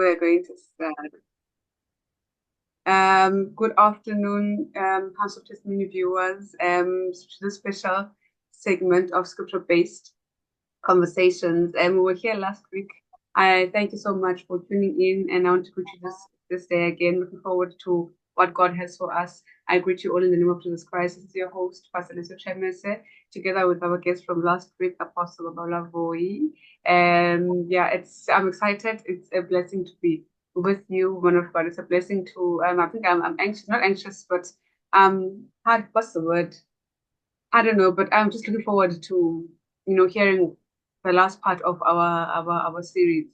We're going to start. Good afternoon, House of Testimony viewers, to this special segment of scripture-based conversations. We were here last week. I thank you so much for tuning in, and I want to greet you this day again. Looking forward to what God has for us. I greet you all in the name of Jesus Christ. This is your host, Pastor Lisa Chemese, together with our guest from last week, Apostle Babala Voi. And yeah, I'm excited. It's a blessing to be with you, woman of God. It's a blessing to I think I'm anxious, not anxious, but hard, what's the word? I don't know, but I'm just looking forward to, hearing the last part of our series.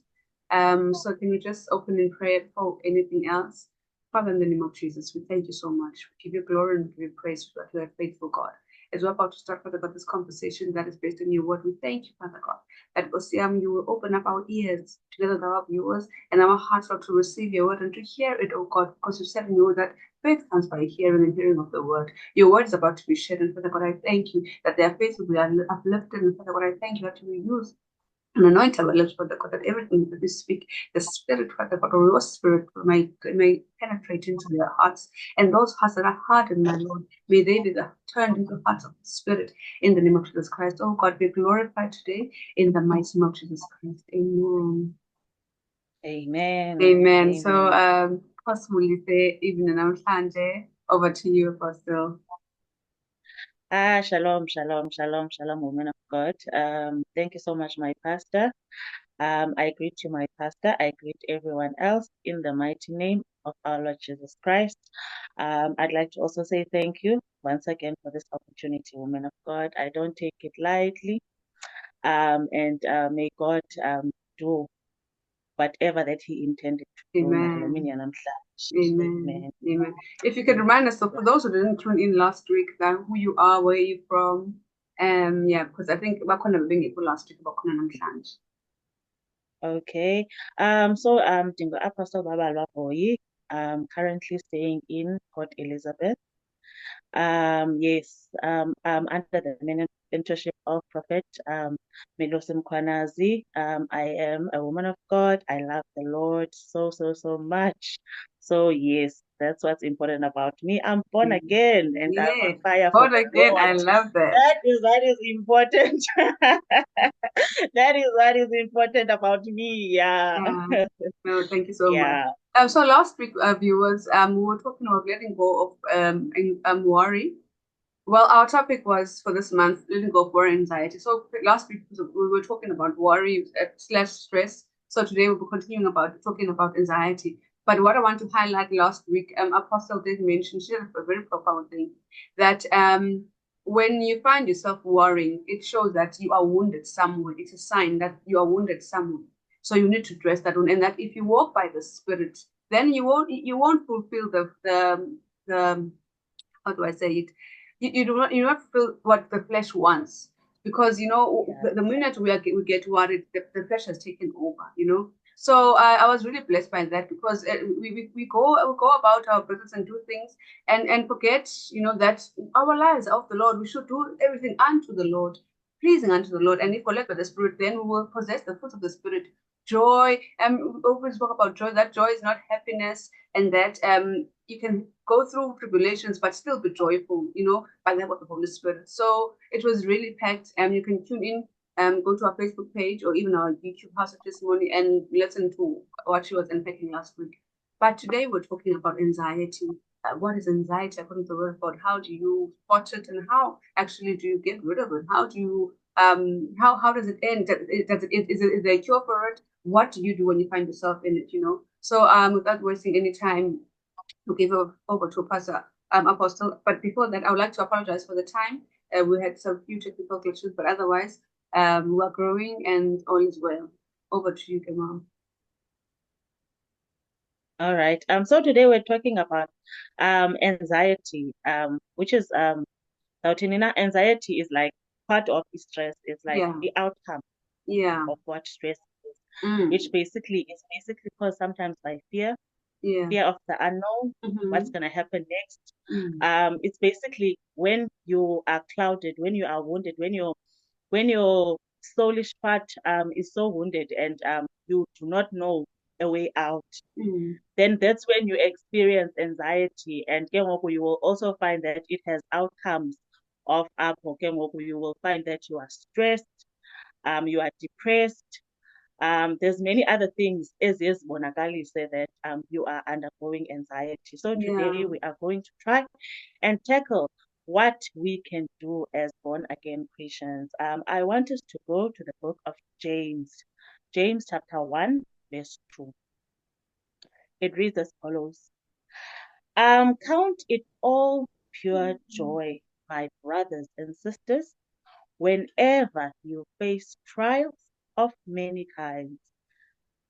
So can we just open in prayer before anything else? Father, in the name of Jesus, we thank you so much. We give you glory and we give you praise for that faithful God. As we're about to start, Father God, this conversation that is based on your word, we thank you, Father God, that Osiam, you will open up our ears together with our viewers and our hearts, Lord, to receive your word and to hear it, oh God, because you said in your word that faith comes by hearing and hearing of the word. Your word is about to be shared, and Father God, I thank you that their faith will be uplifted, and Father God, I thank you that you will use and anoint our lips, Father God, that everything that we speak, the Spirit, Father God, or your Spirit may penetrate into their hearts. And those hearts that are hardened, my Lord, may they be turned into hearts of the Spirit in the name of Jesus Christ. Oh God, be glorified today in the mighty name of Jesus Christ. Amen. Amen. Amen. So, possibly say even namhlanje, over to you, Apostle. Shalom, woman of God. Thank you so much, my pastor. I greet you, my pastor. I greet everyone else in the mighty name of our Lord Jesus Christ. I'd like to also say thank you once again for this opportunity, woman of God. I don't take it lightly. And may God do whatever that He intended to do. Amen. Amen. Amen. If you could remind us, so for those who didn't tune in last week, then who you are, where you from, yeah, because I think bakhona bengekho last week, bakhona namhlanje. Okay. So Dingo Apostle Babalwa Boyi. Currently staying in Port Elizabeth. Yes, under the mentorship of Prophet Melosi Mkhwanazi. I am a woman of God. I love the Lord so much. So yes, that's what's important about me. I'm born again and I'm on fire for Born the again, Lord. I love that. That is important. That is what is important about me. Yeah. No, thank you so much. Yeah. So last week, viewers, we were talking about letting go of worry. Well, our topic was for this month, letting go of worry and anxiety. So last week we were talking about worry slash stress. So today we'll be continuing talking about anxiety. But what I want to highlight last week, Apostle did mention, she said a very profound thing, that when you find yourself worrying, it shows that you are wounded somewhere. It's a sign that you are wounded somewhere. So you need to address that one. And that if you walk by the Spirit, then you won't fulfill the how do I say it? You not feel what the flesh wants, because the minute we get worried, the flesh has taken over. So I was really blessed by that, because we go about our business and do things, and forget that our lives are of the Lord. We should do everything unto the Lord, pleasing unto the Lord. And if we're led by the Spirit, then we will possess the fruits of the Spirit. Joy, we always talk about joy. That joy is not happiness, and that you can go through tribulations but still be joyful, by the help of the Holy Spirit. So it was really packed. You can tune in, go to our Facebook page or even our YouTube House of Testimony and listen to what she was unpacking last week. But today we're talking about anxiety. What is anxiety according to the word of God? How do you spot it, and how actually do you get rid of it? How do you how does it end? Is there a cure for it? What do you do when you find yourself in it? So without wasting any time, we'll give over to Pastor Apostle. But before that, I would like to apologize for the time. We had some few technical glitches, but otherwise, we're growing and all is well. Over to you, Gamal. All right. So today we're talking about anxiety, which is anxiety is like part of stress. It's like the outcome of what stress is, which basically is caused sometimes by fear of the unknown, what's gonna happen next. It's basically when you are clouded, when you are wounded, when your soulish part is so wounded, and you do not know a way out. Mm. Then that's when you experience anxiety. And you will also find that it has outcomes of apho. You will find that you are stressed, you are depressed. There's many other things as Bonakali said that you are undergoing anxiety. So Yeah. today we are going to try and tackle what we can do as born again Christians. I want us to go to the book of James, James chapter 1, verse 2. It reads as follows. Count it all pure joy, my brothers and sisters, whenever you face trials of many kinds.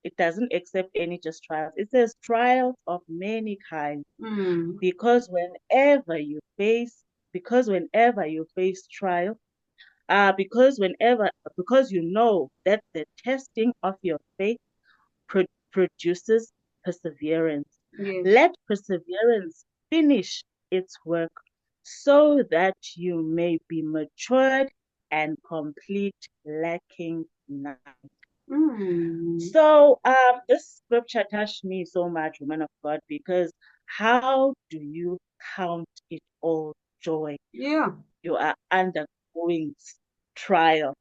It doesn't accept any just trials. It says trials of many kinds. Mm. Because whenever you face, trial, because you know that the testing of your faith produces perseverance. Yes. Let perseverance finish its work so that you may be matured and complete, lacking nothing. Mm. So this scripture touched me so much, woman of God, because how do you count it all joy? Yeah. You are undergoing trial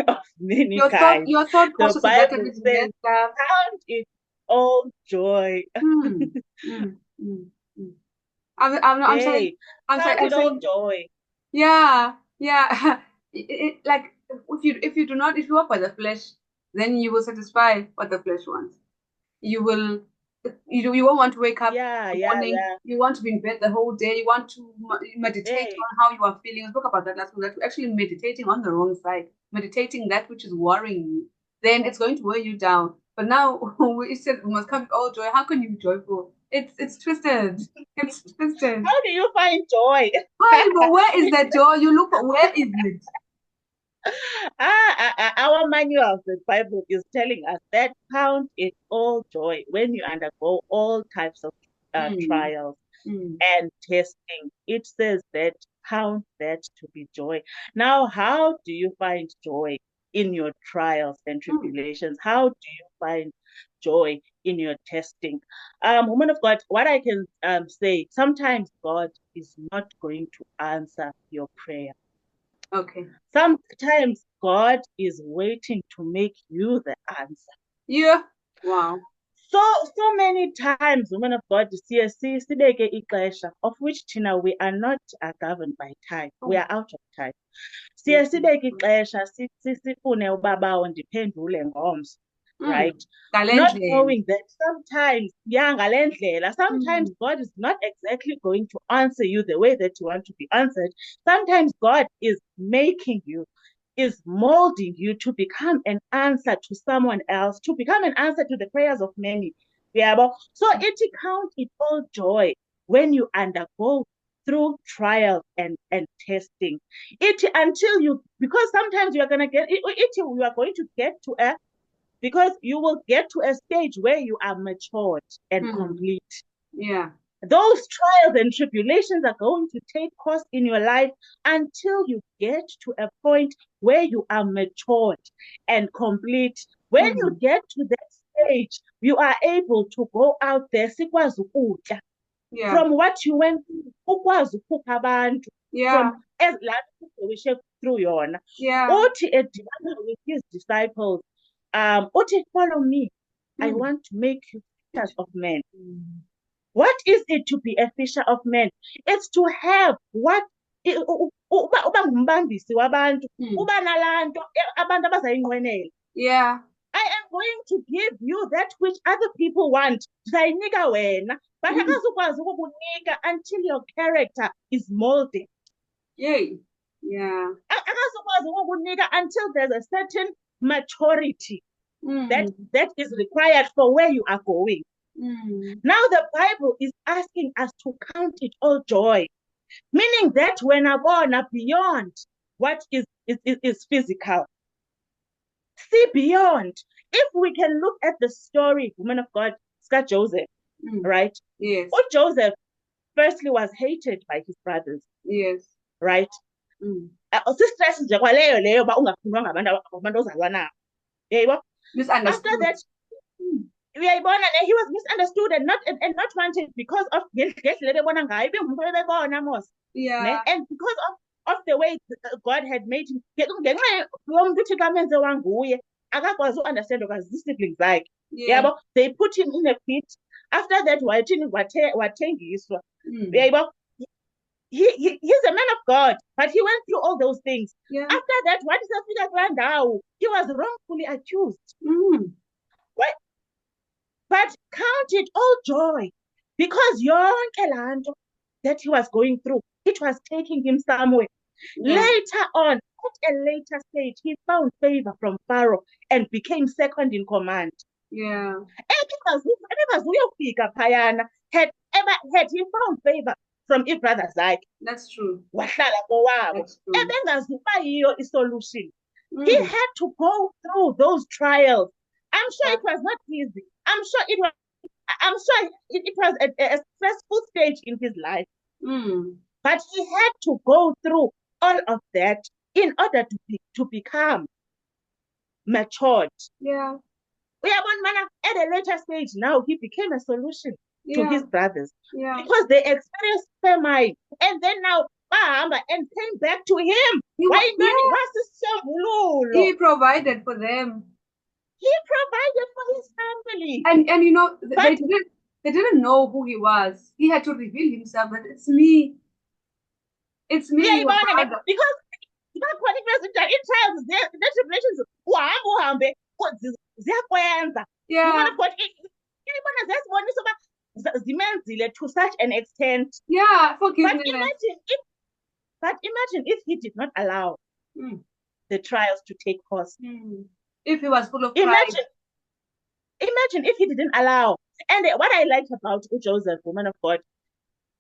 of many kinds. Your thought The process Bible is says, messed up. count it all joy. Mm. Mm. Mm. Mm. I'm saying, Hey, count I'm it all saying, joy. yeah, yeah. Like if you walk by the flesh, then you will satisfy what the flesh wants. You will, you won't want to wake up Yeah, in the yeah, morning. yeah. You want to be in bed the whole day. You want to meditate Hey, on how you are feeling. We spoke about that last week. That you're actually meditating on the wrong side, meditating that which is worrying you. Then it's going to weigh you down. But now we said we must come with all joy. How can you be joyful? It's twisted. It's twisted. how do you find joy? Why? But where is that joy? You look for where is it? Our manual, the Bible, is telling us that count it all joy when you undergo all types of Mm, trials mm, and testing. It says that count that to be joy. Now, how do you find joy in your trials and mm. tribulations? How do you find joy in your testing? Woman of God, what I can say, sometimes God is not going to answer your prayer. Okay. Sometimes God is waiting to make you the answer. Yeah. Wow. So many times, women of God, sibeke ixesha, of which Tina, we are not governed by time. We Oh, are out of time. yes. Sibeke ixesha, sifune ubabawo ndiphendule ngomso, Mm. right? Not Kalendlela. knowing that sometimes, yeah, ngale ndlela, sometimes Mm. God is not exactly going to answer you the way that you want to be answered. Sometimes God is making you, is molding you to become an answer to someone else, to become an answer to the prayers of many. Yeah, but so it count it all joy when you undergo through trial and testing. It until you, because sometimes you are gonna get it, you are going to get to a, because you will get to a stage where you are matured and Mm. complete. Yeah. Those trials and tribulations are going to take course in your life until you get to a point where you are matured and complete. When you Mm. get to that stage, you are able to go out there Yeah. from what you went through, ukwazi ukhupha abantu Yeah. from as laa through yona. Yeah. Uthi edibana with his disciples, uthi follow me, I Mm. want to make you fishers of men. Mm. What is it to be a fisher of men? It's to have what uba ngumbambisi wabantu, Mm. uba nalaa nto abantu abazayinqwenela. Yeah. I am going to give you that which other people want. Ndizayinika wena, but Mm. akazukwazi ukukunika until your character is molded. Yay. Yeah. Akazukwazi ukukunika until there's a certain maturity that Mm. is required for where you are going. Mm. Now the Bible is asking us to count it all joy, meaning that when abona beyond what is physical, see beyond. If we can look at the story, woman of God, Scott Joseph, Mm. right? Yes. Or Joseph firstly was hated by his brothers, Yes. right? Mm. Sistress nje kwaleyo uba ungafundwa ngabantu ozalwa nabo. Yebo. After Misunderstood. that, uyayibona ne, he was misunderstood and not wanted because of ngendlela ebebona ngayo bengumuntu bebona mos ne, Yeah. and because of the way God had made him, ngenxa yomuntu uThixo amenze wanguye akakwazi u-understand kwazi-siblings zakhe Yeah. yabo, they put him in a pit. After that wathini wathengiswa Mm. uyayibona. He's a man of God, but he went through all those things. Yeah. After that, what is afika kula, he was wrongfully accused. Mm. But count it all joy, because yonke laa nto that he was going through, it was taking him somewhere. Yeah. Later on, at a later stage, he found favor from Pharaoh and became second in command. Yeah. Ebengazuyofika phayana, had he found favor from brothers like That's true. wahlala kowabo, That's true. ebengazuba yiyo isolution. He Mm. had to go through those trials. I'm sure it was not easy. I'm sure it was a stressful stage in his life. Mm. But he had to go through all of that in order to become matured. Yeah. At a later stage now, he became a solution to Yeah. his brothers Yeah. because they experienced famine, and then now bahamba and came back to him. He Why wa- not? yeah. Wasisombululo. He provided for them. He provided for his family. And you know, But- they didn't know who he was. He had to reveal himself that it's me. It's me, your Uyayibona ne? brother. Because bakhona into in trials, the tribulations, uhambe ziyakwenza. Yeah. Woman of God, uyayibona ziyasibonisa uba zimenzile to such an extent. Yeah. But Forgiveness. imagine if he did not allow Mm. the trials to take course. Mm. If he was full of pride. Imagine if he didn't allow. And what I liked about Joseph, woman of God,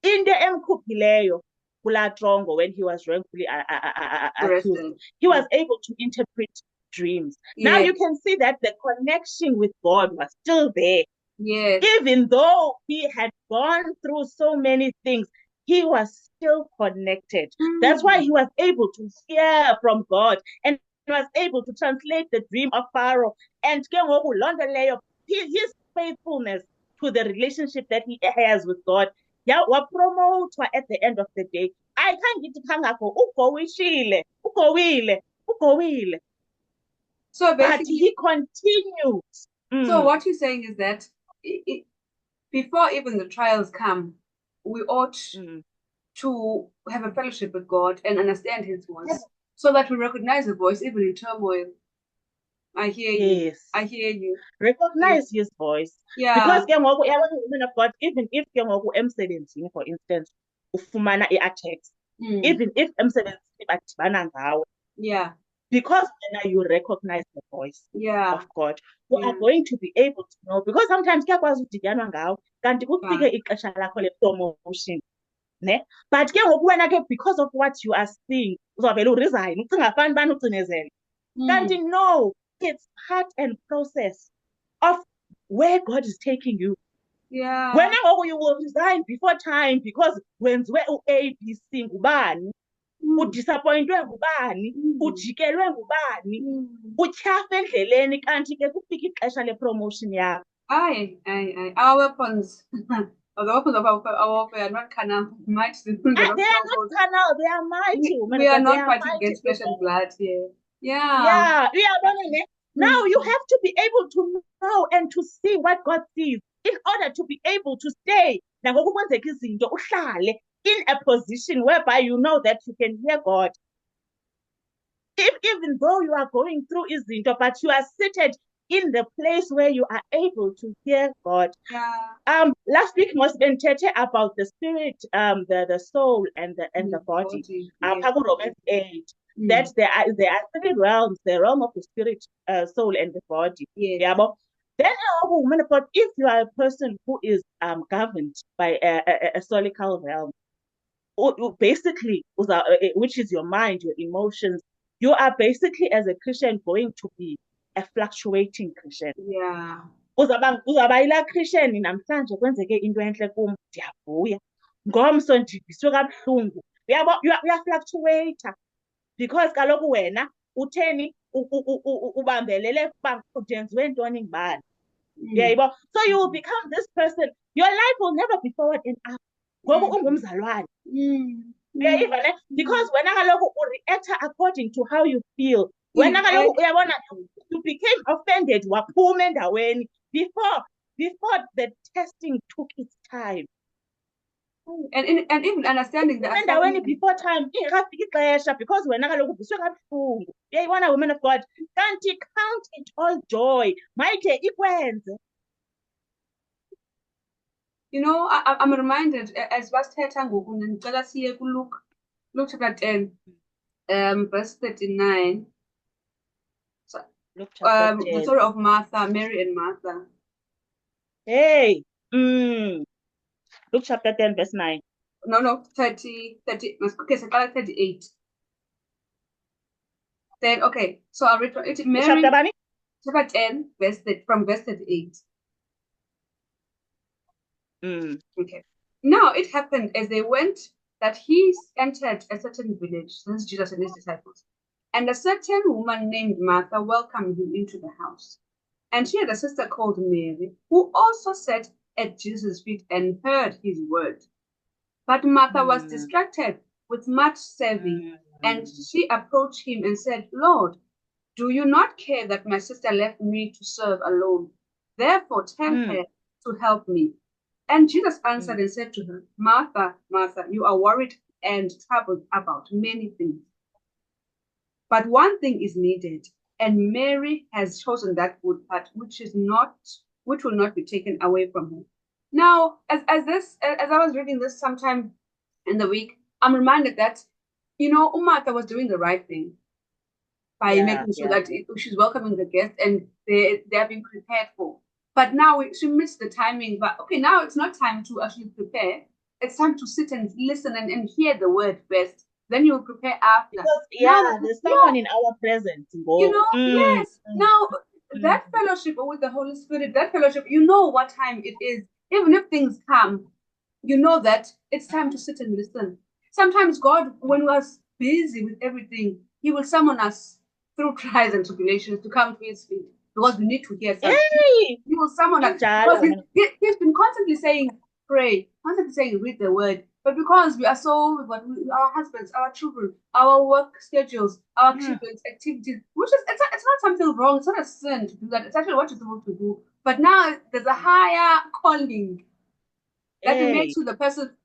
in the emkhuphileyo kula trongo, when he was wrongfully accused, Arrested. he was able to interpret dreams. Now Yes. you can see that the connection with God was still there. Yes. Even though he had gone through so many things, he was still connected. That's why he was able to hear from God, and he was able to translate the dream of Pharaoh. And his faithfulness to the relationship that he has with God, wapromotwa at the end of the day. I can't get to kangako, ugowile. So But basically, he continued. so what you're saying is that before even the trials come, we ought to have a fellowship with God and understand His voice, so that we recognize the voice even in turmoil. I hear you. Yes. I hear you. Recognize his voice. Yeah. Because ke ngoku yabona women of God, even if ke ngoku emsebenzini, for instance, ufumana i-attacks, even if emsebenzini badibana ngawe, Yeah. because when you recognize the voice Yeah. of God, you are going to be able to know. Because sometimes kuyakwazi udityanwa ngawe, kanti kufike ixesha lakho le-promotion. Ne? But ke ngoku wena ke, because of what you are seeing, uzawuvele uresign, ucinga fani bani ucinezele. Kanti no, it's part and process of where God is taking you. Yeah. When you will resign before time because wenziwe u-ABC ngubani, udisappointwe ngubani, ujikelwe ngubani, utyhafe endleleni, kanti ke kufika ixesha le-promotion yakho. Aye. Our weapons, the weapons of our warfare are not carnal, mighty. They are not carnal, they are mighty. We are not fighting against flesh and blood here. Yeah. Yeah. Now you have to be able to know and to see what God sees in order to be able to stay in a position whereby you know that you can hear God. Even though you are going through izinto, but you are seated in the place where you are able to hear God. Yeah. Last week been talking about the spirit, the soul and the body. Romans 8. That there are 3 realms: the realm of the spirit, soul, and the body. Yes. Yeah, but then woman, if you are a person who is governed by a solical realm, basically, which is your mind, your emotions, you are basically, as a Christian, going to be a fluctuating Christian. Yeah. Uzaba ila Christian namhlanje kwenzeke into enhle kum, ndiyavuya. Ngomso ndiviswe kabuhlungu. Uyafluctuate. Because kaloku wena utheni ubambelele ukuba ndenziwe ntoni ngubani. Yeah, but so you will become this person. Your life will never be forward and up. Ngoku ungumzalwane. Yeah, even because when you react according to how you feel, when you became offended, waphuma endaweni before the testing took its time. And even understanding the endaweni before time ingekafika ixesha because wena kaloku uvuswe kabuhlungu. Uyayibona, women of God, kanti count it all joy mayide ikwenze. You know, I'm reminded as basithetha ngoku ndicela siye kuLuke chapter 10 verse 39. Luke chapter 10. The story of Martha, Mary and Martha. Hey, Luke chapter 10 verse 9. No, 30, okay, so 38. Then, okay, so I'll read it. Mary, chapter 10, from verse 38. Okay. Now it happened as they went that he entered a certain village, this is Jesus and his disciples, and a certain woman named Martha welcomed him into the house. And she had a sister called Mary, who also sat at Jesus' feet and heard his word. But Martha was distracted with much serving, and she approached him and said, Lord, do you not care that my sister left me to serve alone? Therefore tell her to help me. And Jesus answered and said to her, Martha, Martha, you are worried and troubled about many things. But one thing is needed, and Mary has chosen that good part, which will not be taken away from her. Now, as I was reading this sometime in the week, I'm reminded that, you know, Martha was doing the right thing by making sure that she's welcoming the guests and they're being prepared for. But now she missed the timing. But okay, now it's not time to actually prepare. It's time to sit and listen and hear the word first. Then you'll prepare after. Because, there's someone in our presence. You know, yes. Now, that fellowship with the Holy Spirit, that fellowship, you know what time it is. Even if things come, you know that it's time to sit and listen. Sometimes God, when we're busy with everything, He will summon us through trials and tribulations to come to His feet because we need to hear something. He will summon us because He's been constantly saying, pray, constantly saying, read the word. But because we are so, our husbands, our children, our work schedules, our children's activities, which is, it's not something wrong, it's not a sin to do that, it's actually what you're supposed to do. But now there's a higher calling that makes you the person,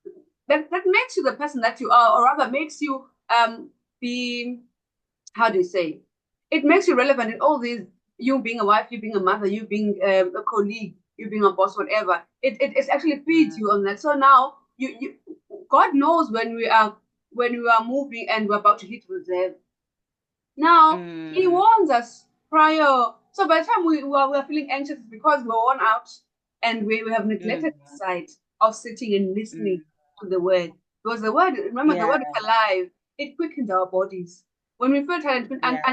that makes you the person that you are, or rather makes you be, how do you say, it makes you relevant in all these, you being a wife, you being a mother, you being a colleague, you being a boss, whatever. It actually feeds you on that. So now you God knows when we are moving and we're about to hit reserve. Now He warns us prior. So by the time we are feeling anxious because we're worn out and we have neglected the side of sitting and listening to the word. Because the word, remember, the word is alive. It quickens our bodies. When we feel tired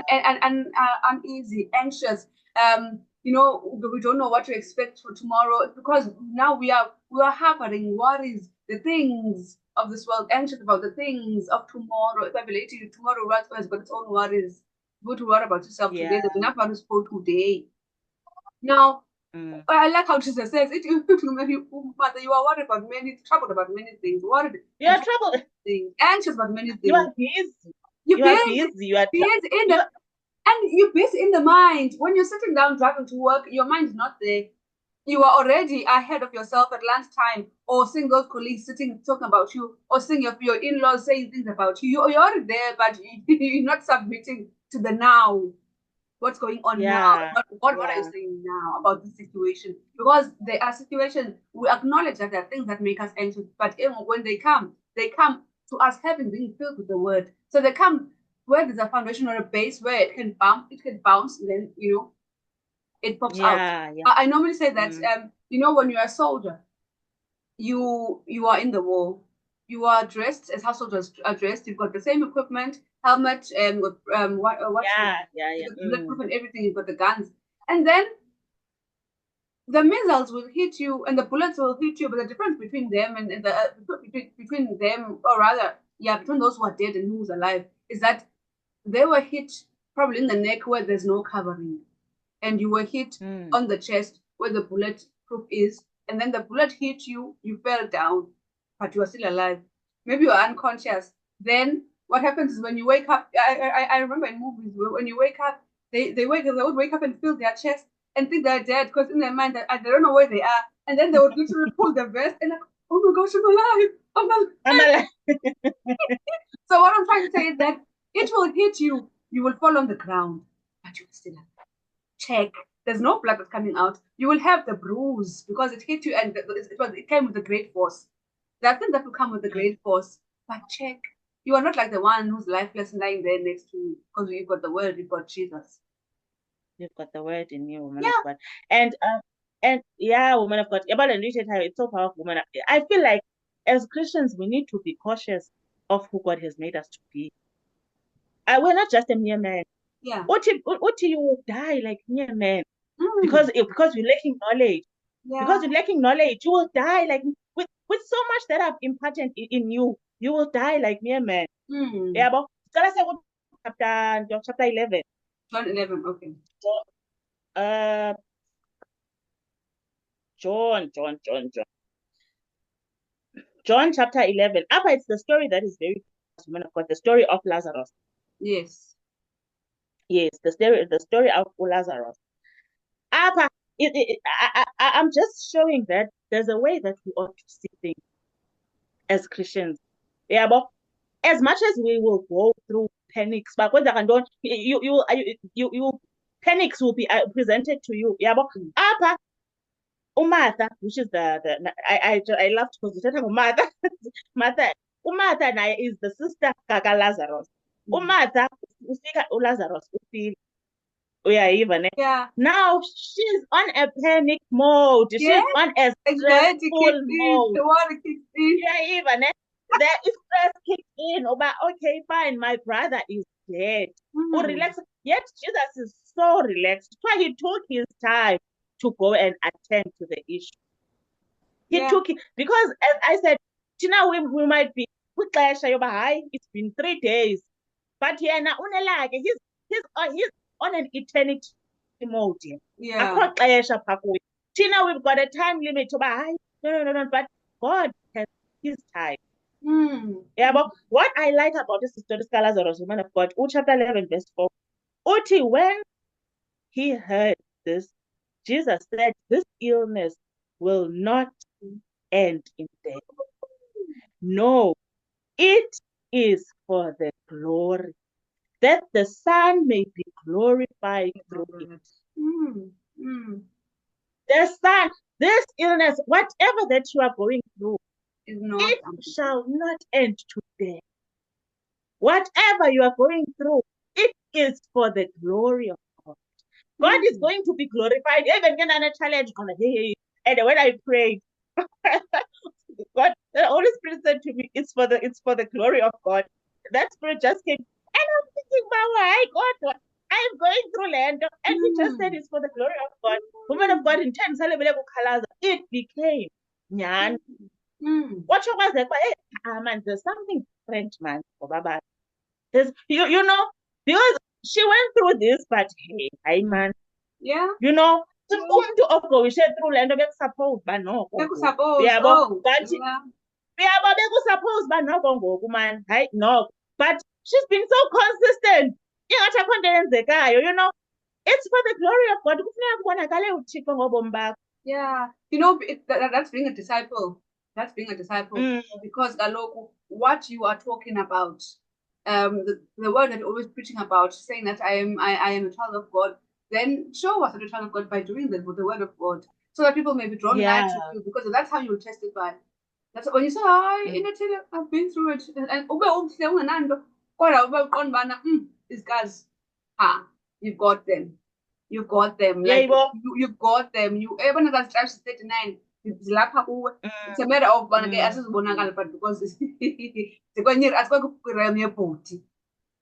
and uneasy, anxious, you know, we don't know what to expect for tomorrow. It's because now we are harboring worries, the things of this world, anxious about the things of tomorrow. If I believe you, tomorrow has got its own worries. Go to worry about yourself today. There's enough worries for today. Now, I like how Jesus says, Mother, you are worried about troubled about many things. Worried. You are troubled. Anxious about many things. You are busy. You are busy. You are busy. And you're busy in the mind. When you're sitting down driving to work, your mind is not there. You are already ahead of yourself at lunchtime, or seeing those colleagues sitting talking about you, or seeing your in-laws saying things about you. You're already there, but you're not submitting to the now. What's going on now? What are you saying now about the situation? Because there are situations, we acknowledge that there are things that make us anxious, but when they come to us having been filled with the word. So they come where there's a foundation or a base where it can bounce, and then, you know, it pops out. I normally say that, you know, when you're a soldier, you are in the war. You are dressed as how soldiers are dressed. You've got the same equipment, helmet, and with bulletproof everything. You've got the guns, and then the missiles will hit you, and the bullets will hit you. But the difference between them and between them, or rather, between those who are dead and who's alive, is that they were hit probably in the neck where there's no covering, and you were hit on the chest where the bulletproof is, and then the bullet hit you, you fell down, but you are still alive. Maybe you are unconscious. Then what happens is when you wake up, I remember in movies when you wake up, they would wake up and feel their chest and think they're dead because in their mind they don't know where they are, and then they would literally pull the vest and like, oh my gosh, I'm alive, I'm alive. I'm alive. So what I'm trying to say is that it will hit you, you will fall on the ground, but you will still alive. Check. There's no blood that's coming out. You will have the bruise because it hit you and it came with a great force. There are things that will come with a great force, but check. You are not like the one who's lifeless lying there next to you because you've got the word, you've got Jesus. You've got the word in you, woman of God. And yeah, woman of God. It's so powerful, woman. I feel like as Christians, we need to be cautious of who God has made us to be. We're not just a mere man. Yeah. What you will die like mere man Mm. because you're lacking knowledge. Yeah. Because you're lacking knowledge, you will die like with so much that I've imparted in you. You will die like mere man. Mm. Yeah, but let's say chapter 11. John 11, okay. John chapter 11. Upper, it's the story that is very woman of God, the story of Lazarus. Yes. Yes, the story of Lazarus. Upper, I'm just showing that there's a way that we ought to see things as Christians. Yeah, but as much as we will go through panics, but when you panics will be presented to you. Yeah, but upper Umartha, which is I love to because Martha. Umartha naye is the sister kaka Lazarus. Umartha ufika uLazarus ufile. Uyayiva ne? Yeah. Now she's on a panic mode. Yeah. She's on a stressful mode. The water kicks in. Uyayiva ne? There is stress kicked in. But okay, fine, my brother is dead. Relax. Yet Jesus is so relaxed. So he took his time to go and attend to the issue. He took it because, as I said, Tina, we might be it's been 3 days, but yeah, now he's on an eternity mode. Yeah. Tina, we've got a time limit. No, but God has his time. Yeah, but what I like about this story, Lazarus, woman of God, chapter 11, verse 4. Uti, when he heard this, Jesus said, this illness will not end in death. No, it is for the glory, that the Son may be glorified through it. The Son, this illness, whatever that you are going through, it shall not end today. Whatever you are going through, it is for the glory of God. God is going to be glorified. Even when I'm a challenge, and when I prayed, God, the Holy Spirit said to me, it's for the glory of God. That spirit just came, and I'm thinking, why God, I'm going through land, and he just said it's for the glory of God. Woman of God, in terms it became nyan. What you was like, man, there's something different, man, for Baba. You know, because she went through this, but hey, man. Yeah. You know, umuntu ogowishe through le nto bekusuppose uba noko yabo but yabo bekusuppose uba noko ngoku man hayi noko but she's been so consistent ingathi akho nto yenzekayo, you know, it's for the glory of God. Kufuneka kubonakale uThixo ngobomi bakho. Yeah, you know, that's being a disciple. That's being a disciple because what you are talking about, the word that you're always preaching about, saying that I am a child of God, then show us that you're a child of God by doing that with the word of God, so that people may be drawn nigh to you, because that's how you will testify. That's when you say, I've been through it, and these guys, you've got them. You got them. Like you got them. You even as Strives 39, it's a matter of but because it's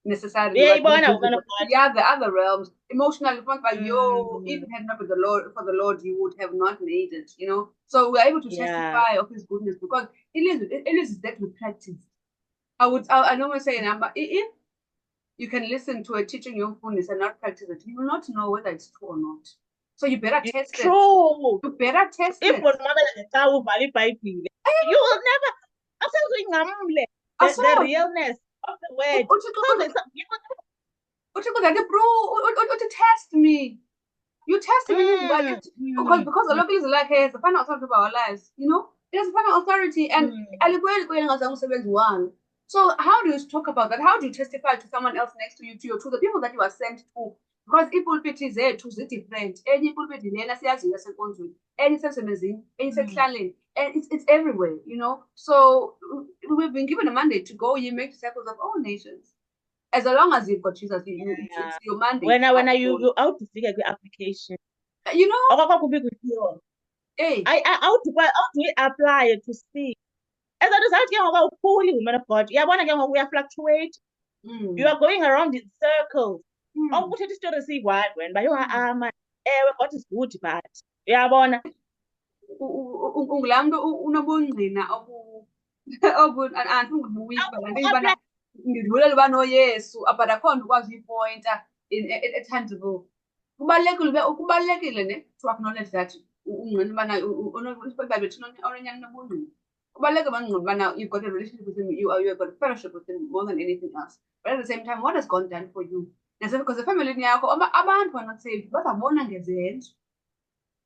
necessarily. The other realms, emotionally, even had not been the Lord for the Lord, you would have not made it, you know. So we're able to testify of his goodness because it is that we practice. I normally say if you can listen to a teaching your fullness and not practice it, you will not know whether it's true or not. So you better test it. True. You better test If it. you will never the realness of the word. To test me. You test me because a lot of things like hey, it's the final authority of our lives, you know? It has a final authority and so how do you talk about that? How do you testify to someone else next to you, to the people that you are sent to? Because ipulpit zethu zi-different. Enye ipulpit lena siyaziyo yasenkonzweni, enye isemsebenzini, enye isekuhlaleni, and it's everywhere, you know? So we've been given a mandate to go ye make disciples of all nations. As long as you've got Jesus, it's your mandate. When you out to figure the application, you know, hey, how do we apply it to see? As a result, you are fully woman of God. You are we are fluctuate. You are going around in circles. Oh, what is to receive what when by your arm? What is good, but yeah, bona. Ungulamdo unobungqina ngidlulela uba noyesu but akho nto ukwazi uyipointa tangible. Kubalulekile ne to acknowledge that ungqina ubana ononyani nobungqina. Kubalulekile ubana you've got a relationship with him, you've got a fellowship with him more than anything else. But at the same time, what has God done for you? Because the family yakho abantu are not saved bazabona ngezenzo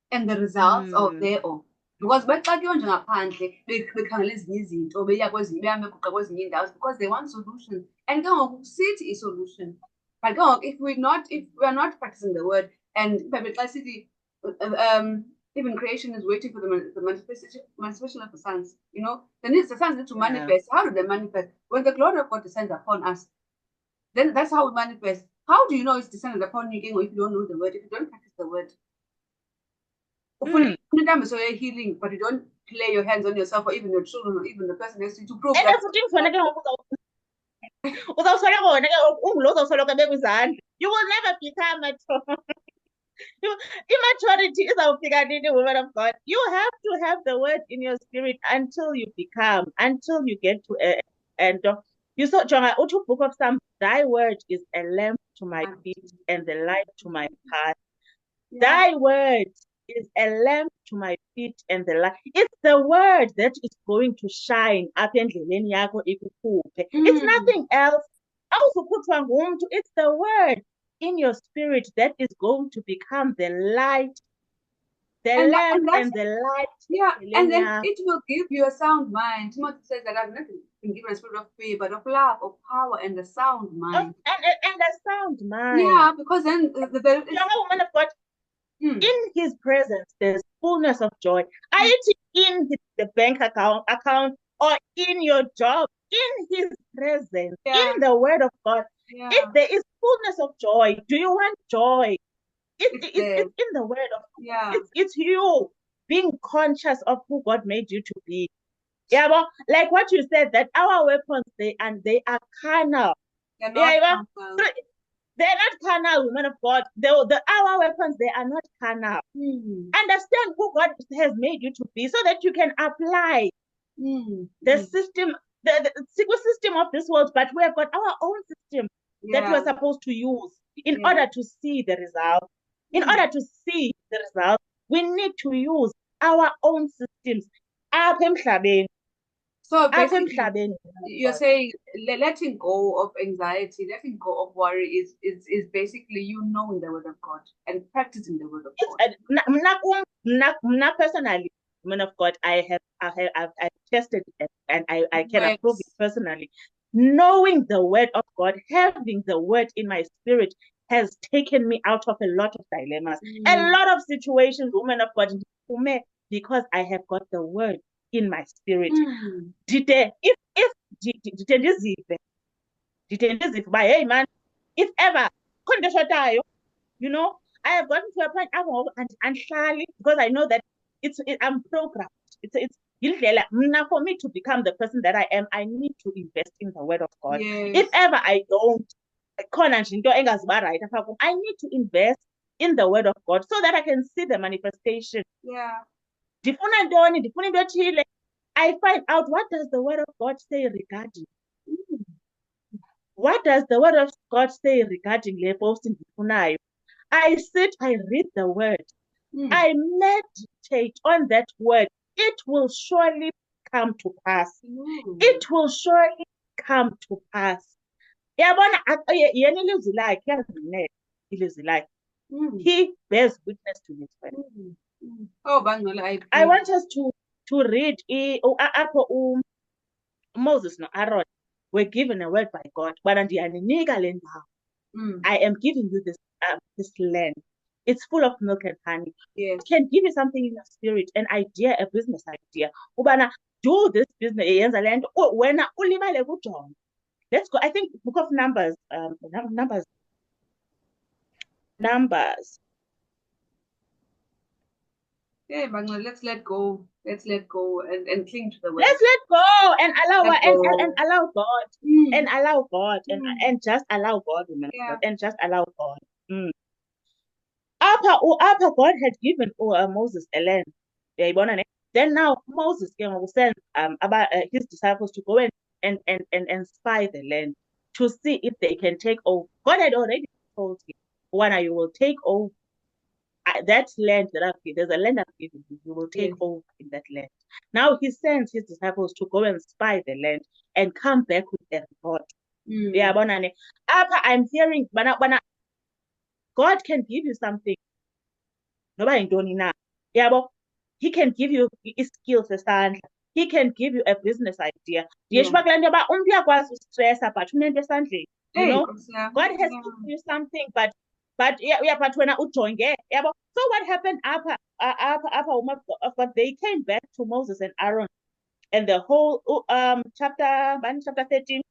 and the results of their own. Because baxatywa nje ngaphandle bekhangela ezinye izinto beya kwezinye beyameguqa kwezinye indawo because they want solutions and ke ngoku sithi i-solution but ke ngoku if we are not practicing the word and ibhayibhile xa sithi even creation is waiting for the manifestation of the sons, you know, the sons need to manifest. How do they manifest? When the glory of God descends upon us, then that's how we manifest. How do you know it's descended upon you if you don't know the word, if you don't practice the word? So you're healing, but you don't lay your hands on yourself or even your children or even the person next to you to prove that. You will never become a immaturity is our figure woman of God. You have to have the word in your spirit until you get to a end. You saw John, book of Psalms, thy word is a lamp to my feet and the light to my path. Thy word is a lamp to my feet and the light. It's the word that is going to shine up in It's nothing else. It's the word in your spirit that is going to become the light, the lamp and the light. Yeah, and then it will give you a sound mind. Timothy says that I've not been given a spirit of fear, but of love, of power, and a sound mind. And a sound mind. Yeah, because then the young woman of God, in his presence, there's fullness of joy. Are you in the bank account or in your job? In his presence, in the word of God, if there is fullness of joy, do you want joy? It's in the word of God. It's you being conscious of who God made you to be. Yeah, but like what you said, that our weapons they are carnal. They're not carnal, women of God. Our weapons, they are not carnal. Understand who God has made you to be so that you can apply the system, the system of this world, but we have got our own system that we're supposed to use in order to see the result. In order to see the result, we need to use our own systems. So basically, you're saying letting go of anxiety, letting go of worry is basically you knowing the word of God and practicing the word of God. Personally, woman of God, I've tested it and I can approve it personally. Knowing the word of God, having the word in my spirit has taken me out of a lot of dilemmas, a lot of situations, woman of God, because I have got the word in my spirit. Hey man, if ever, you know, I have gotten to a point because I know that I'm programmed. It's for me to become the person that I am, I need to invest in the word of God. If ever I don't, I need to invest in the word of God so that I can see the manifestation. I find out what does the word of God say regarding. What does the word of God say regarding I sit, I read the word. I meditate on that word. It will surely come to pass. It will surely come to pass. Yabona yena ilizwi lakhe yazinene ilizwi lakhe. He bears witness to his word. Oh, Bangala, I want us to read apho Moses no Aaron were given a word by God. I am giving you this land. It's full of milk and honey. Yes. It can give you something in your spirit, an idea, a business idea. Ubana, do this business. Land. Let's go. I think Book of Numbers. Numbers. Yeah, Bangla, let's let go. Let's let go and cling to the word. Let's let go and allow and allow God and allow God and just allow God, and just allow God. After God had given Moses a land, then now Moses will send his disciples to go and spy the land to see if they can take over. God had already told him, "When you will take over that land that I've given, there's a land I've given you, you will take over in that land." Now he sends his disciples to go and spy the land and come back with a report. Yeah, I'm hearing, God can give you something. He can give you skills esandla. He can give you a business idea. You know, God has given you something, but when so what happened after they came back to Moses and Aaron, and the whole chapter 13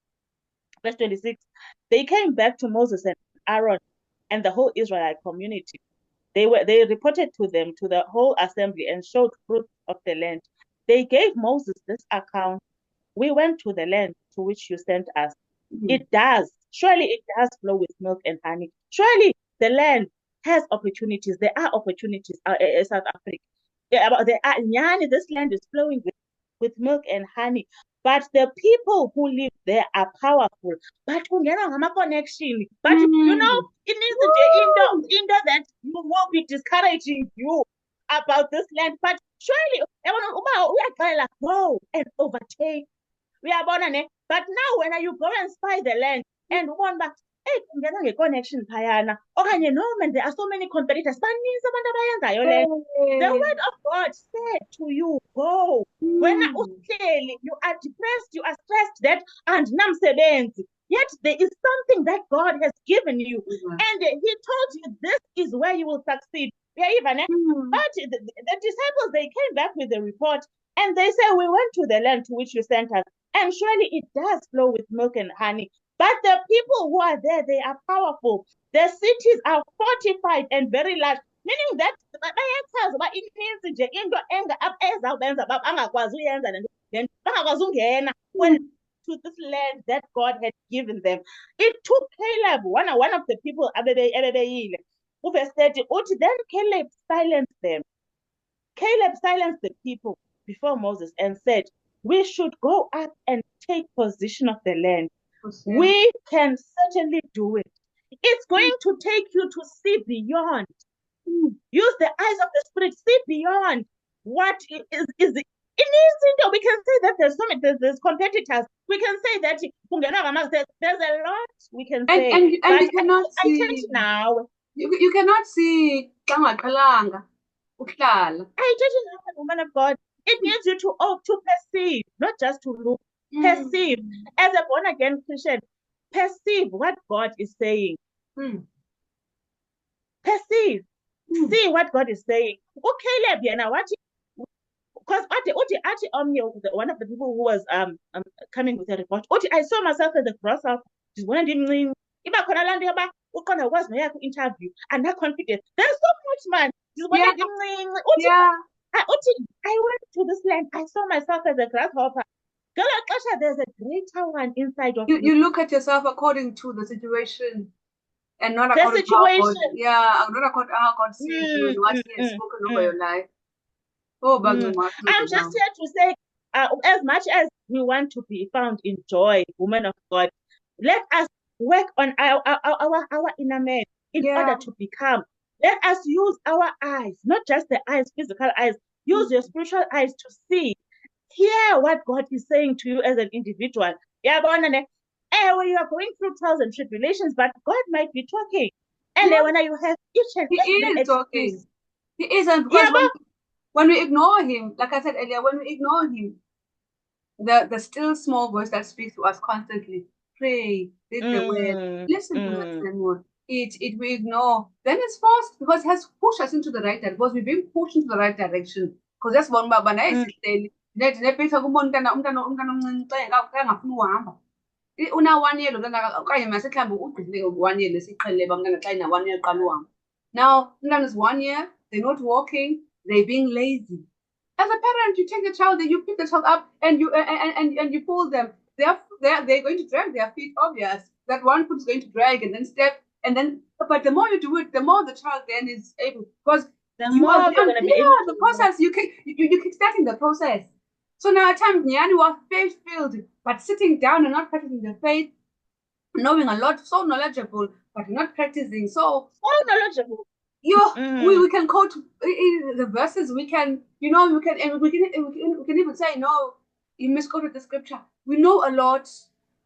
verse 26, they came back to Moses and Aaron and the whole Israelite community. They reported to them, to the whole assembly, and showed fruit of the land. They gave Moses this account: "We went to the land to which you sent us. Surely it does flow with milk and honey. Surely the land has opportunities. There are opportunities in South Africa. This land is flowing with milk and honey. But the people who live there are powerful. But connection. But you know, it needs to that will be discouraging you about this land. But surely go and overtake. But now when you go and spy the land and one back, connection phayana okanye no man, there are so many competitors, the word of God said to you, go. When you are depressed, you are stressed, that and namsebenzi, yet there is something that God has given you, and he told you this is where you will succeed. But the disciples, they came back with a report and they said, "We went to the land to which you sent us, and surely it does flow with milk and honey. But the people who are there, they are powerful. The cities are fortified and very large." Meaning that when to this land that God had given them. It took Caleb, one of the people, verse 30, then Caleb silenced them. Caleb silenced the people before Moses and said, "We should go up and take possession of the land. We can certainly do it. It's going to take you to see beyond. Use the eyes of the Spirit, see beyond what is it. We can say that there's competitors. We can say that there's a lot we can say. And you cannot see. I can't now. You cannot see. I tell you, woman of God, it needs you to perceive, not just to look. Perceive. As a born again Christian, perceive what God is saying. Perceive. See what God is saying. Okay, because one of the people who was coming with a report, I saw myself as a grasshopper. Interview and not confident. There's so much, man. I went to this land. I saw myself as a grasshopper. There's a greater one inside of you. You look at yourself according to the situation. And not the according situation. To not according to how God sees you and what He has spoken over your life. I'm just here to say, as much as we want to be found in joy, women of God, let us work on our inner man in order to become Let us use our eyes, not just the eyes, physical eyes. Use your spiritual eyes to see, hear what God is saying to you as an individual. Yeah, when you are going through trials and tribulations, but God might be talking. And Yeah, then when you have each and he every is talking. excuse, He is, and yeah, because when we ignore him, like I said earlier, when we ignore him, the still small voice that speaks to us constantly, pray, read the word, mm, listen to that mm, sermon. It we ignore, then it's forced because it has pushed us into the right direction, because we've been pushed into the right direction. Because that's one baba naye mm, sihleli nephetha kuba umntana omncinci xa engafuni uhamba. Una-1 year lo mntana okanye masithi mhlawumbi ugqithile 1 year lesiqhelile uba umntana xa ena-1 year qala uhamba. Now, umntana is 1 year, they're not walking, they're being lazy. As a parent, you take the child, you pick the child up, and you pull them. They're going to drag their feet. Obvious that one foot is going to drag and then step, and then. But the more you do it, the more the child then is able, because the you are more you're going to be able the to move. process. You keep starting the process. So now at times Nyani was faith filled, but sitting down and not practicing the faith, knowing a lot, so knowledgeable, but not practicing. So So knowledgeable. we can quote the verses. We can, we can even say, no, you misquoted the scripture. We know a lot,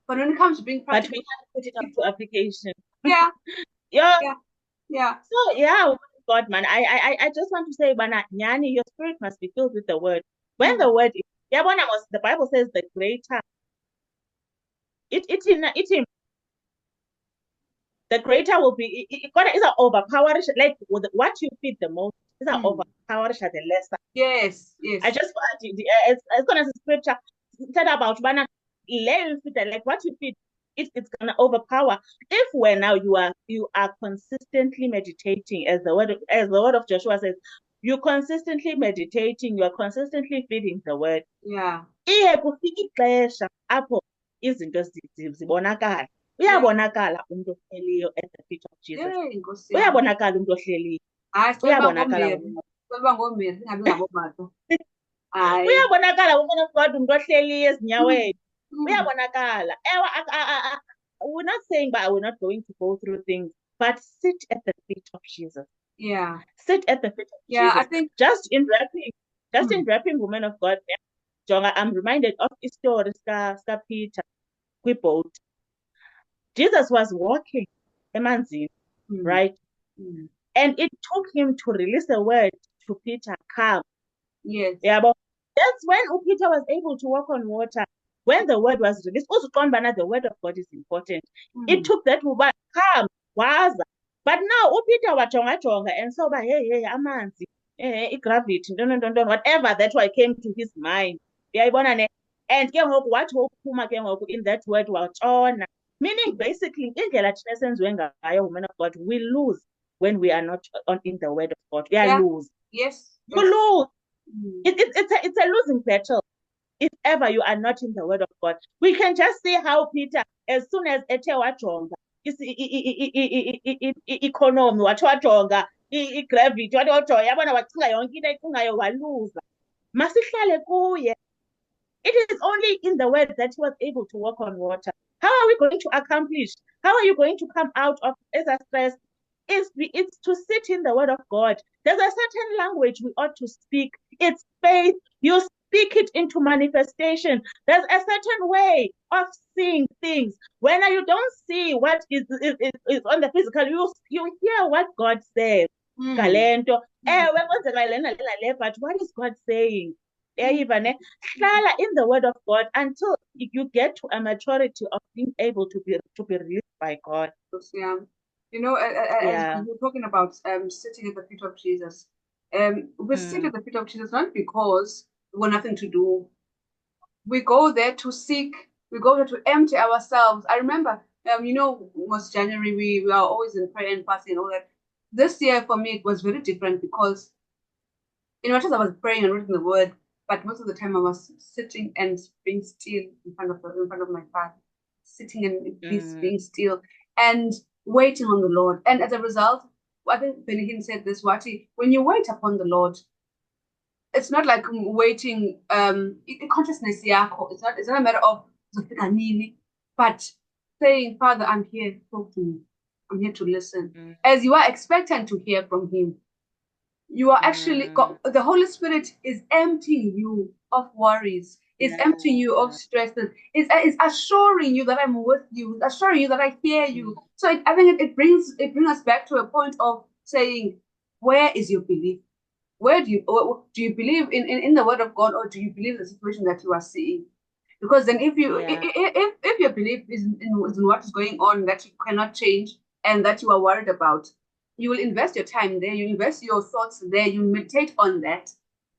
but when it comes to being But we practical, can't put it up to application. yeah, Yeah. yeah, yeah. So yeah, God, man, I just want to say, Bana, Nyani, your spirit must be filled with the word. When Mm. the word is, yeah, when I was, the Bible says the greater, the greater will be, is an overpower, like what you feed the most is an Mm. overpower the lesser. Yes, yes. I just, it's gonna scripture said about Bana, like what you feed, it's gonna overpower. If when now you are consistently meditating, as the word of Joshua says, you consistently meditating, you are consistently feeding the word. Yeah, Iye kufika ixesha apho izinto zibonakala. yeah, Uyabonakala umntu ohleliyo at the feet of Jesus. yeah. Inkosi yami. Uyabonakala umntu ohleliyo. Hayi, sicela uba Uyabonakala ngoMary. Sicela uba ngoMary, singabi ngabomato. Hayi. uyabonakala woman of God umntu ohleliyo ezinyaweni. Mm. Uyabonakala. Ewe, we're not saying but we're not going to go through things, but sit at the feet of Jesus. Yeah, Sit at the feet of yeah. I Jesus. think. Just in Mm. wrapping, woman of God, Jonga, I'm reminded of the story of Peter boat. Jesus was walking emanzini, Mm. right? Mm. And it took him to release a word to Peter, come. Yes. Yeah, but that's when Peter was able to walk on water. When the word was released, also the word of God is important. Mm. It took that word, come, waza. But now Peter was jonga and so hey, amanzi, gravity, no, whatever that word came to his mind. And what in that word watshona. Meaning basically, woman of God, we lose when we are not in the word of God. We are Yeah. lose. Yes. You Yes. lose. Mm. It's a losing battle if ever you are not in the word of God. We can just see how Peter, as soon as ethe wajonga economy, wathi wajonga i-gravity, wathi wajonga yabona wacinga yonke into ayicingayo waluza. Masihlale kuye. It is only in the word that he was able to walk on water. How are we going to accomplish? How are you going to come out of stress? It's to sit in the word of God. There's a certain language we ought to speak. It's faith. You speak it into manifestation. There's a certain way of seeing things. When you don't see what is on the physical, you hear what God says. Galento. But what is God saying? Even hlala in the word of God until you get to a maturity of being able to be released by God. Yeah. You know, as Yeah. we're talking about sitting at the feet of Jesus, we sit at the feet of Jesus not because we want nothing to do. We go there to seek. We go there to empty ourselves. I remember, most January we are always in prayer and fasting and all that. This year for me it was very different because, much as I was praying and reading the word, but most of the time I was sitting and being still in front of my Father, sitting in peace, being still, and waiting on the Lord. And as a result, I think Benny Hinn said this, Wati, when you wait upon the Lord, it's not like waiting consciousness yakho. It's not a matter of but saying, Father, I'm here, talk to me. I'm here to listen. Mm. As you are expectant to hear from him, you are actually, Mm. the Holy Spirit is emptying you of worries, is Yeah. emptying you of stresses, is assuring you that I'm with you, assuring you that I hear you. Mm. So I think it brings us back to a point of saying, where is your belief? Where do you believe in the word of God, or do you believe the situation that you are seeing? Because then Yeah. if your belief is in what is going on that you cannot change and that you are worried about, you will invest your time there, you invest your thoughts there, you meditate on that.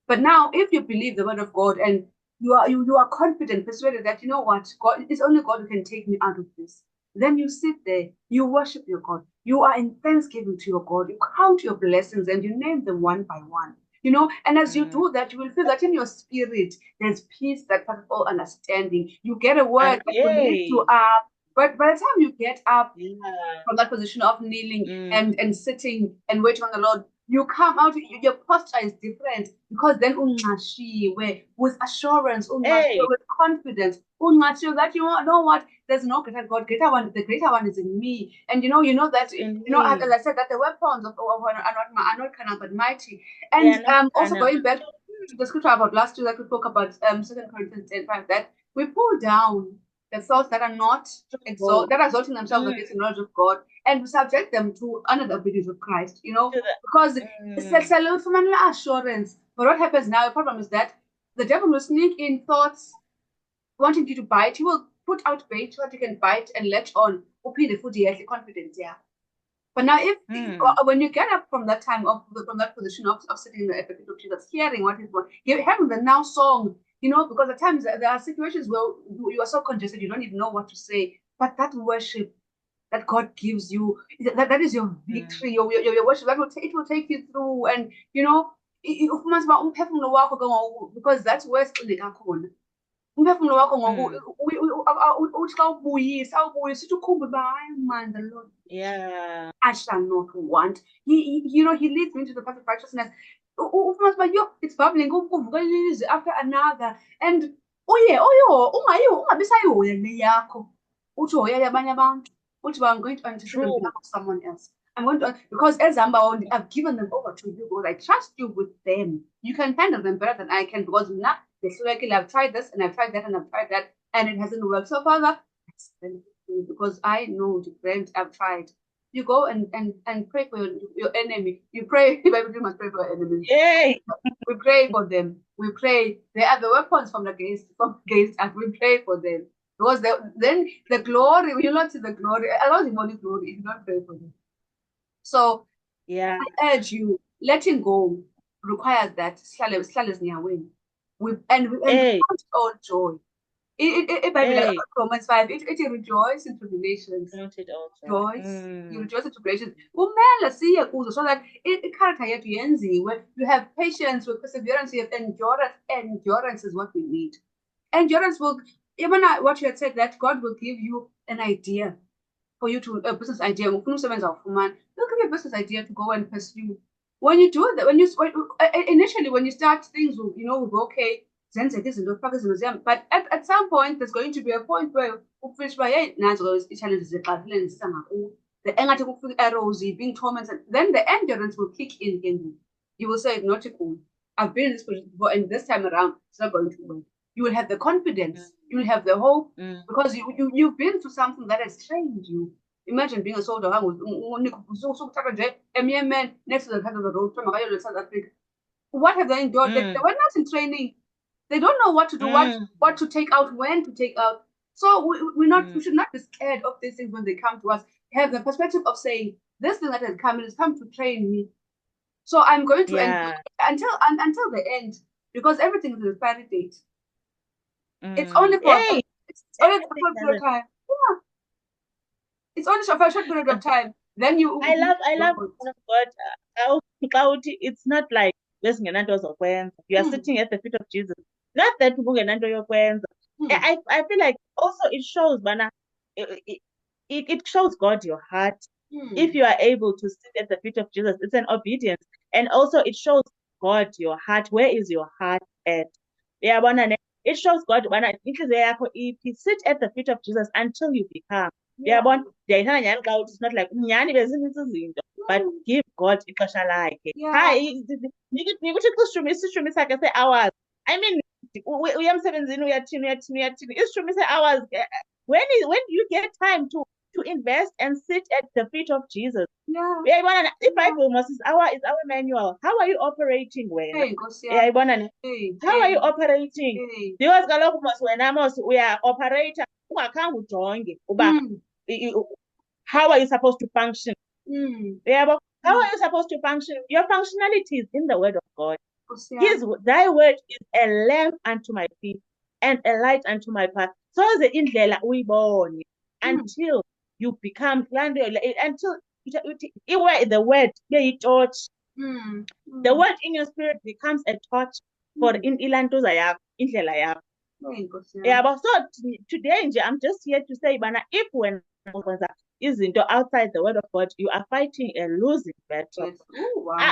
But now if you believe the word of God and you are confident, persuaded that, you know what, God, it's only God who can take me out of this, then you sit there, you worship your God, you are in thanksgiving to your God, you count your blessings and you name them one by one. And as you Mm. do that, you will feel that in your spirit, there's peace that passes all understanding. You get a And word that will lift you yay. up. But by the time you get up Yeah. from that position of kneeling Mm. and sitting and waiting on the Lord, you come out, your posture is different, because then unqashiwe with assurance, Hey. unqashiwe with confidence, unqashiwe that, know what, there's no greater God, greater one, the greater one is in me. And you know that, as Indeed. I said, that the weapons are not carnal but mighty. They And are not also carnal. going back to the scripture about last week that we spoke about, 2 Corinthians 10:5, that we pull down the thoughts that are not Oh. that are exalting themselves Mm. against the knowledge of God, and we subject them to under the obedience of Christ, To the because it's mm. a assurance. But what happens now, the problem is that the devil will sneak in thoughts wanting you to bite. He will put out bait so that you can bite and latch on. Uphinde futhi yehle confidence, yeah. But now, if Mm. when you get up from that time from that position of sitting at the feet of Jesus, hearing what he's going, you're having the now song, because at times there are situations where you are so congested you don't even know what to say. But that worship that God gives you, that is your Mm. victory, your worship. It will take you through, and ufumane uba umphefumulo wakho ke ngoku, because that's where siqineka khona. Umphefumulo wakho ngoku Mm. uthi xa ubuyisa uthi ukhumbule uba hayi man, the Lord, Yeah. I shall not want. He leads me to the path of righteousness. Ufumanise uba it's bubbling, kuvuka ilizwi after another. And ungabi sayihoya le yakho, uthi uhoyele abanye abantu, uthi uba I'm going to intercede on True. behalf of someone else. I'm going to, because I've given them over to you, God. I trust you with them. You can handle them better than I can, because now I've tried this and I've tried that and I've tried that, and it hasn't worked. So Father, because I know the friend I've tried. You go and pray for your enemy. You pray, Bible must pray for your enemies. Yay. We pray for them. We pray. They are the weapons from against us. We pray for them. Because then the glory, you not see the glory, allow the money glory if you don't pray for them. So Yeah. I urge you, letting go requires that sihlale ezinyaweni. And we Hey. count it all joy. IBhayibhile, Hey. Romans 5, it rejoice in tribulations. Count it also. Rejoice. You Mm. rejoice in tribulations. Kumele siye kuzo, so that i-character yethu yenziwe. You have patience, with perseverance, you have endurance. Endurance is what we need. Endurance will, even what you had said, that God will give you an idea for you to, a business idea. He'll give you a business idea to go and pursue. When you do that, initially when you start, things will go okay. Zenzeka izinto, ufake izinto zihamba. But at some point, there's going to be a point where ufisha uba hey, nazo i-challenges zixakile ndizisa ngakuwe. The engathi kufika arrows, being tormented. Then the endurance will kick in again. You will say, not cool. I've been in this position before, and this time around, it's not going to work. You will have the confidence. You will have the hope, Mm. because you've been through something that has trained you. Imagine being a soldier, man next to the head of the road from South Africa. What have they endured? They Mm. were not in training. They don't know what to do, Mm. what to take out, when to take out. So we should not be scared of these things when they come to us. Have the perspective of saying, this thing that has come, it has come to train me. So I'm going to endure Yeah. until the end, because everything is a expiry date. It's Mm. only for Hey. it's only for a Everything short has period of time. Yeah, it's only for a short period of time. Then I you love man of God how it's not like besingenanto zokwenza. You are hmm, sitting at the feet of Jesus. Not that bungenanto yokwenza. hmm, I feel like also it shows bana it shows God your heart. If hmm. you are able to sit at the feet of Jesus, it's an obedience. And also it shows God your heart. Where is your heart at? Yeah, it shows God bana inhliziyo yakho iphi. Sit at the feet of Jesus until you become. Uyabona? Ndiyayithanda nyhani xa uthi it's not like nyhani bezinintsi izinto, but give God ixesha lakhe. Hayi, nika uThixo isishumi sakhe see-hours. I mean, uya emsebenzini uyathini. Isishumi see-hours. When do you get time to invest and sit at the feet of Jesus? Uyayibona, iBhayibhile mos is our manual. How are you operating wena? Uyayibona? How are you operating? Because kaloku mos wena mos uya-operate ungakhange ujonge uba how are you supposed to function? How are you supposed to function? Your functionality is in the word of God. Thy word is a lamp unto my feet and a light unto my path. So the indlela uyibone until you become until the word be torch. The word in your spirit becomes a torch for in ilantuza yakho, indlela yakho. Yeah, but so today I'm just here to say, Bana, if when izinto outside the word of God, you are fighting a losing battle.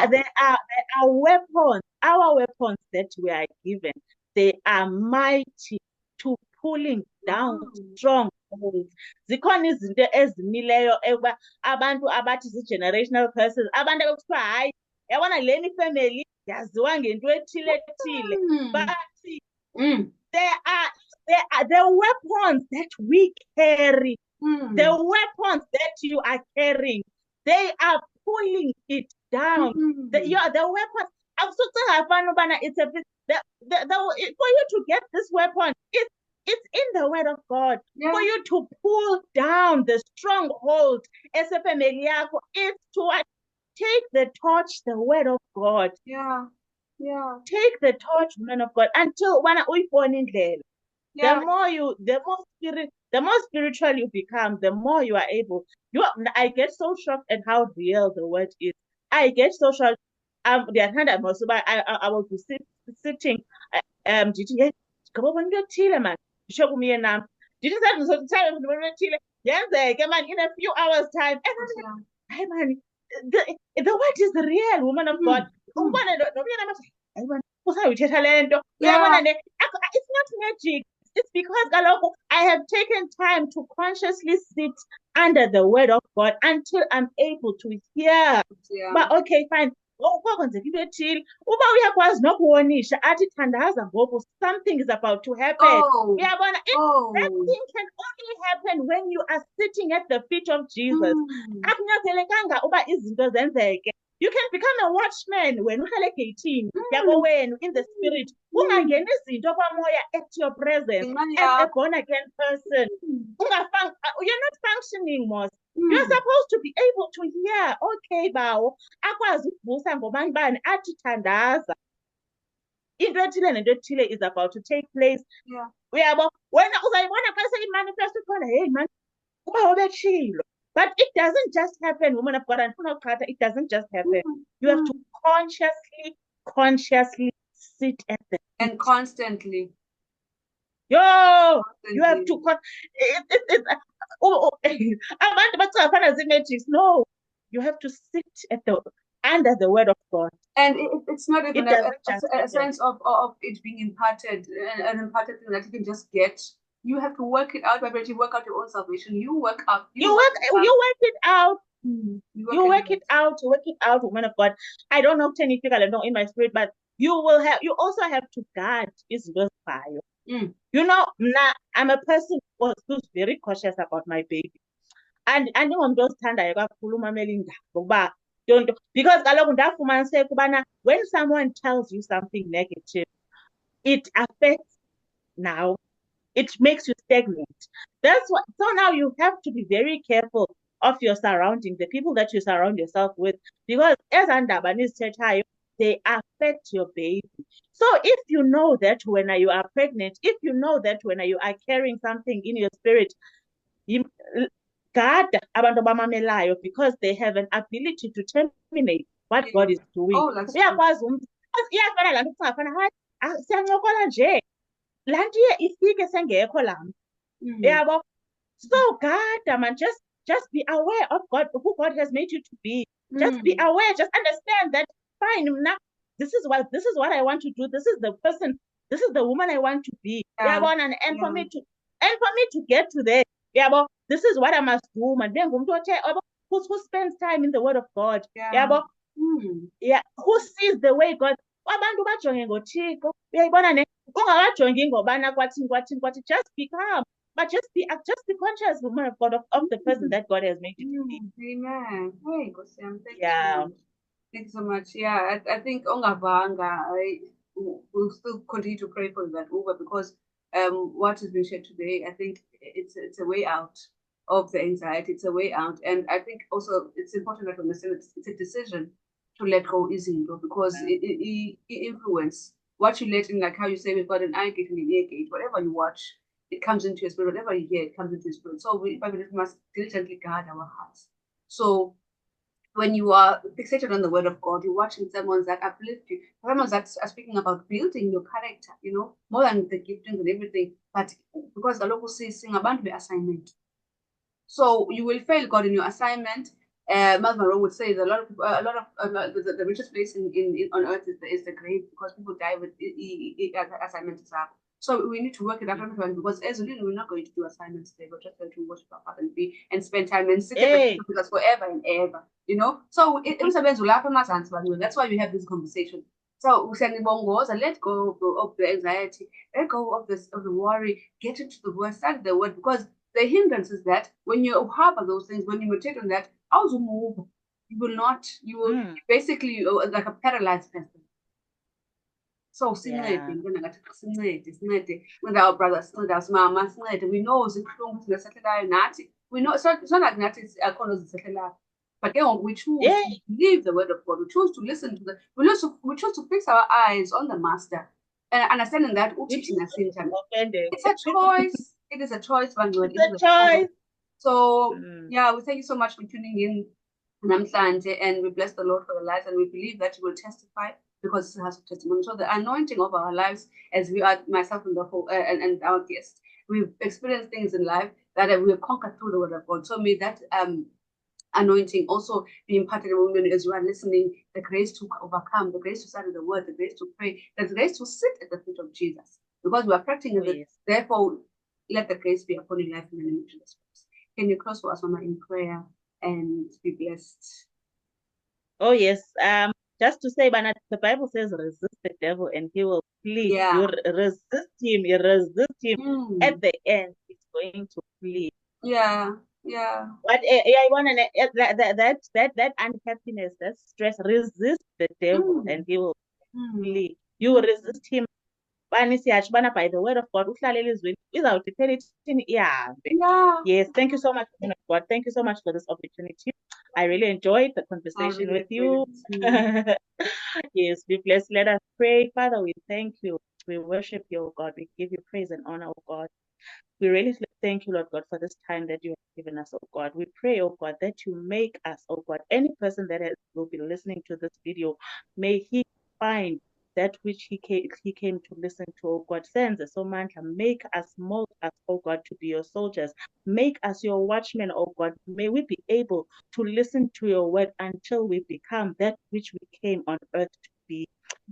There are weapons, our weapons that we are given. They are mighty to pulling down strongholds. Zikhona izinto ezimileyo ekuba abantu abathi zi-generational curses. Abantu ekuthiwa hayi, yabona leni family yaziwa ngento ethile. But there are the weapons that we carry. The weapons that you are carrying, they are pulling it down. The weapons. It's a bit for you to get this weapon. It's in the word of God. For you to pull down the stronghold. It's to take the torch, the word of God. Take the torch, man of God, until when we born in there. The more spiritual you become, the more you are able. I get so shocked at how real the word is. I get so shocked. The other time I will be sitting. Did you come on your chile, man? Show me a name. Did you say so time chile? Yes, man, in a few hours time. Hey man, the word is real, woman of God. It's not magic. It's because I have taken time to consciously sit under the word of God until I'm able to hear. But okay, fine. Something is about to happen. That thing can only happen when you are sitting at the feet of Jesus. You can become a watchman when you in the spirit. At your presence as a born again person. You're not functioning, Mos. You're supposed to be able to hear, okay, Bao, akwazi ukuvusa ngobani athi thandaza. Into ethile nento ethile is about to take place. Uyabo, wena uzayibona xa seyimanifest khona, hey man, uba ubetshilo. But it doesn't just happen, woman of God, and it doesn't just happen. You have to consciously sit at the feet. And constantly. You have to no, you have to sit at under the word of God. And it's not even a sense of it being imparted, an imparted thing that you can just get. You have to work it out, but you work out your own salvation. You work out. You work it out. You work it out, woman of God. I don't know technically, I know in my spirit, but you also have to guard his fire. You know, I'm a person who's very cautious about my baby. And I know I'm just don't, because when someone tells you something negative, it affects now. It makes you stagnant. That's what. So now you have to be very careful of your surroundings, the people that you surround yourself with, because as Andabani said, they affect your baby. So if you know that when you are pregnant, if you know that when you are carrying something in your spirit, God, because they have an ability to terminate what God is doing. So God, man, just be aware of God, who God has made you to be. Just be aware, just understand that fine, now this is what I want to do. This is the person, this is the woman I want to be. And for me to get to there, this is what I must do, man. Who spends time in the word of God? Yeah. Yabo? Mm. Yeah, who sees the way God? Abantu bajonge ngoThixo. Uyayibona ne? Ungakajongi ngobana kwathini, just become. But just be conscious, woman of God, of the person that God has made you to be. Amen. Hey, Kosiam, thank you so Yeah. much. Thank you so much. Yeah, I think Ongavanga, will still continue to pray for that Uber because what has been shared today, I think it's a way out of the anxiety. It's a way out, and I think also it's important that we understand it's a decision to let go easily because it influence what you let in, like how you say we've got an eye gate and an ear gate. Whatever you watch, it comes into your spirit. Whatever you hear, it comes into your spirit. So we must diligently guard our hearts. So when you are fixated on the word of God, you're watching sermons that uplift you, sermons that are speaking about building your character, more than the giftings and everything. But because the local says sing about the assignment. So you will fail God in your assignment. Miles Monroe would say that a lot of the richest place on earth is the grave because people die with assignments up. So we need to work it out because as a we're not going to do assignments today. We're just going to worship our Father and spend time and sit with us forever and ever. So that's why we have this conversation. So we send let go of the anxiety, let go of the worry, get into the word, study the word because the hindrance is that when you harbor those things, when you meditate on that, how to move, you will basically like a paralyzed person. So sincede our brothers, sincede our sincede. We know zibuhlungu singasehlelayo nathi. We know it's not like nathi akhona ozisehlelayo. But then we choose to believe the word of God. We choose to listen to we choose to fix our eyes on the master. And understanding that it's a choice. It is a choice, one word. It's a choice. So yeah, we thank you so much for tuning in namhlanje, and we bless the Lord for the lives, and we believe that you will testify because it has a testimony. So the anointing of our lives, as we are myself and the whole and our guests, we've experienced things in life that we have conquered through the word of God. So may that anointing also be imparted in women as you are listening, the grace to overcome, the grace to study the word, the grace to pray, the grace to sit at the feet of Jesus. Because we are practicing it, therefore let the grace be upon your life in the name of Jesus Christ. Can you close for us, Mama, in prayer and be blessed? Oh yes. Just to say, but the Bible says, resist the devil and he will flee. Yeah. You resist him. At the end, he's going to flee. Yeah. Yeah. But I want that unhappiness, that stress, resist the devil and he will flee. You resist him. By the word of God, yeah. Yes, thank you so much, God. Thank you so much for this opportunity. I really enjoyed the conversation with you. Yes, be blessed. Let us pray. Father, we thank you. We worship you, oh God. We give you praise and honor, oh God. We really thank you, Lord God, for this time that you have given us, oh God. We pray, oh God, that you make us, oh God, any person that will be listening to this video, may he find that which he came to listen to, oh God. Sends us, oh man, make us, mold us, oh God, to be your soldiers. Make us your watchmen, oh God. May we be able to listen to your word until we become that which we came on earth to be.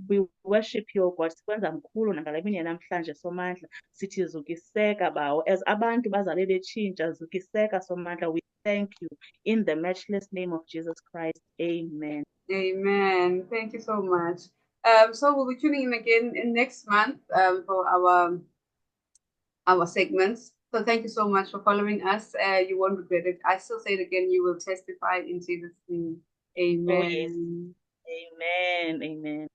We worship you, oh God. Sikwenza mkhulu nangalemini yanamhlanje somandla. Sithi zukiseka bawo. As abantu bazabe betshintsha zukiseka somandla. We thank you in the matchless name of Jesus Christ. Amen. Amen. Thank you so much. So we'll be tuning in again next month for our segments. So thank you so much for following us. You won't regret it. I still say it again, you will testify in Jesus' name. Amen. Oh, yes. Amen. Amen.